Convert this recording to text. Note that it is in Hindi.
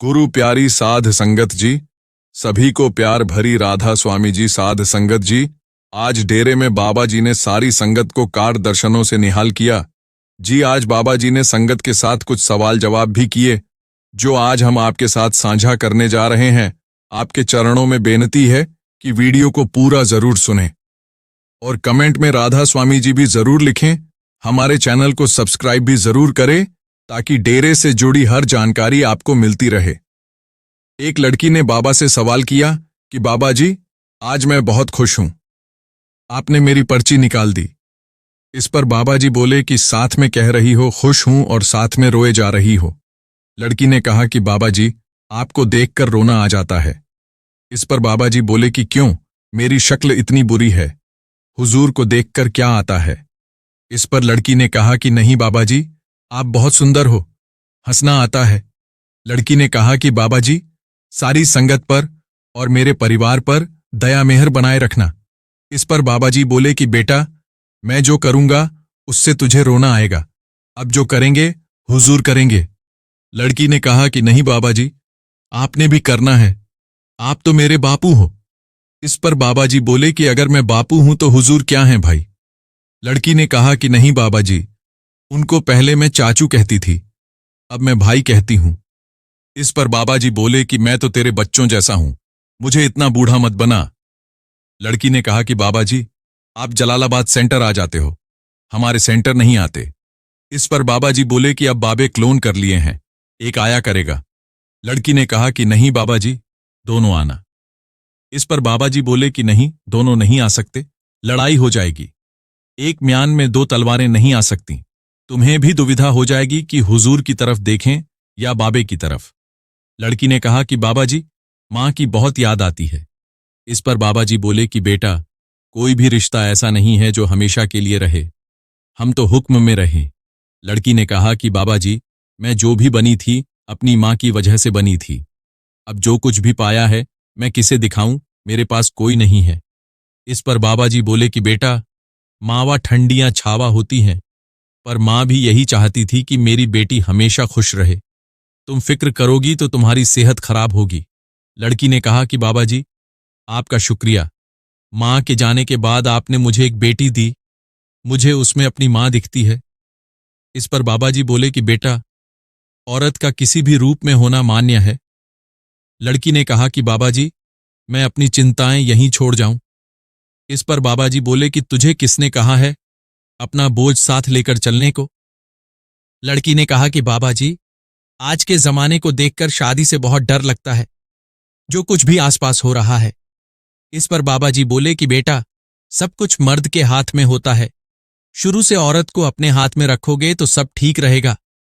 गुरु प्यारी साध संगत जी, सभी को प्यार भरी राधा स्वामी जी साध संगत जी। आज डेरे में बाबा जी ने सारी संगत को कार दर्शनों से निहाल किया। जी आज बाबा जी ने संगत के साथ कुछ सवाल जवाब भी किए, जो आज हम आपके साथ साझा करने जा रहे हैं। आपके चरणों में बेनती है कि वीडियो को पूरा जरूर सुनें और कमेंट में राधा स्वामी जी भी जरूर लिखें। हमारे चैनल को सब्सक्राइब भी जरूर करें ताकि डेरे से जुड़ी हर जानकारी आपको मिलती रहे। एक लड़की ने बाबा से सवाल किया कि बाबा जी, आज मैं बहुत खुश हूं, आपने मेरी पर्ची निकाल दी। इस पर बाबा जी बोले कि साथ में कह रही हो खुश हूं और साथ में रोए जा रही हो। लड़की ने कहा कि बाबा जी, आपको देखकर रोना आ जाता है। इस पर बाबा जी बोले कि क्यों, मेरी शक्ल इतनी बुरी है, हुजूर को देखकर क्या आता है। इस पर लड़की ने कहा कि नहीं बाबा जी, आप बहुत सुंदर हो, हंसना आता है। लड़की ने कहा कि बाबा जी, सारी संगत पर और मेरे परिवार पर दया मेहर बनाए रखना। इस पर बाबा जी बोले कि बेटा, मैं जो करूंगा उससे तुझे रोना आएगा, अब जो करेंगे हुजूर करेंगे। लड़की ने कहा कि नहीं बाबा जी, आपने भी करना है, आप तो मेरे बापू हो। इस पर बाबा जी बोले कि अगर मैं बापू हूं तो हुजूर क्या हैं भाई। लड़की ने कहा कि नहीं बाबा जी, उनको पहले मैं चाचू कहती थी, अब मैं भाई कहती हूं। इस पर बाबा जी बोले कि मैं तो तेरे बच्चों जैसा हूं, मुझे इतना बूढ़ा मत बना। लड़की ने कहा कि बाबा जी, आप जलालाबाद सेंटर आ जाते हो, हमारे सेंटर नहीं आते। इस पर बाबा जी बोले कि अब बाबे क्लोन कर लिए हैं, एक आया करेगा। लड़की ने कहा कि नहीं बाबा जी, दोनों आना। इस पर बाबा जी बोले कि नहीं, दोनों नहीं आ सकते, लड़ाई हो जाएगी। एक म्यान में दो तलवारें नहीं आ सकती, तुम्हें भी दुविधा हो जाएगी कि हुजूर की तरफ देखें या बाबे की तरफ। लड़की ने कहा कि बाबा जी, मां की बहुत याद आती है। इस पर बाबा जी बोले कि बेटा, कोई भी रिश्ता ऐसा नहीं है जो हमेशा के लिए रहे, हम तो हुक्म में रहें। लड़की ने कहा कि बाबा जी, मैं जो भी बनी थी अपनी मां की वजह से बनी थी, अब जो कुछ भी पाया है मैं किसे दिखाऊं, मेरे पास कोई नहीं है। इस पर बाबा जी बोले कि बेटा, मावा ठंडियां छावा होती हैं, पर मां भी यही चाहती थी कि मेरी बेटी हमेशा खुश रहे, तुम फिक्र करोगी तो तुम्हारी सेहत खराब होगी। लड़की ने कहा कि बाबा जी, आपका शुक्रिया, मां के जाने के बाद आपने मुझे एक बेटी दी, मुझे उसमें अपनी मां दिखती है। इस पर बाबा जी बोले कि बेटा, औरत का किसी भी रूप में होना मान्य है। लड़की ने कहा कि बाबा जी, मैं अपनी चिंताएं यहीं छोड़ जाऊं। इस पर बाबा जी बोले कि तुझे किसने कहा है अपना बोझ साथ लेकर चलने को। लड़की ने कहा कि बाबा जी, आज के जमाने को देखकर शादी से बहुत डर लगता है, जो कुछ भी आसपास हो रहा है। इस पर बाबा जी बोले कि बेटा, सब कुछ मर्द के हाथ में होता है, शुरू से औरत को अपने हाथ में रखोगे तो सब ठीक रहेगा।